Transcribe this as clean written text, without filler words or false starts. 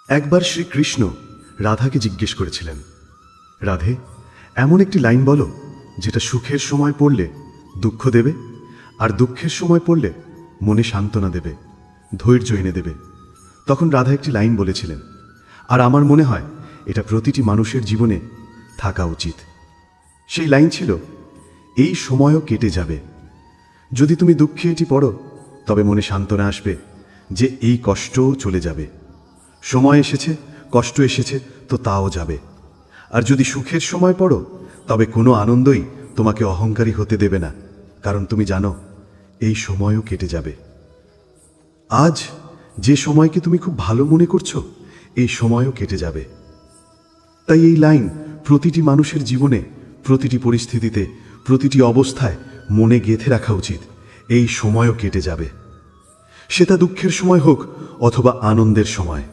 একবার শ্রীকৃষ্ণ রাধাকে জিজ্ঞেস করেছিলেন, রাধে, এমন একটি লাইন বলো যেটা সুখের সময় পড়লে দুঃখ দেবে, আর দুঃখের সময় পড়লে মনে সান্ত্বনা দেবে, ধৈর্য এনে দেবে। তখন রাধা একটি লাইন বলেছিলেন, আর আমার মনে হয় এটা প্রতিটি মানুষের জীবনে থাকা উচিত। সেই লাইন ছিল, এই সময়ও কেটে যাবে। যদি তুমি দুঃখে এটি পড়ো, তবে মনে সান্ত্বনা আসবে যে এই কষ্টও চলে যাবে। সময় এসেছে, কষ্ট এসেছে, তো তাও যাবে। আর যদি সুখের সময় পড়ো, তবে কোনো আনন্দই তোমাকে অহংকারী হতে দেবে না, কারণ তুমি জানো এই সময়ও কেটে যাবে। আজ যে সময়কে তুমি খুব ভালো মনে করছো, এই সময়ও কেটে যাবে। তাই এই লাইন প্রতিটি মানুষের জীবনে, প্রতিটি পরিস্থিতিতে, প্রতিটি অবস্থায় মনে গেঁথে রাখা উচিত। এই সময়ও কেটে যাবে, সেটা দুঃখের সময় হোক অথবা আনন্দের সময়।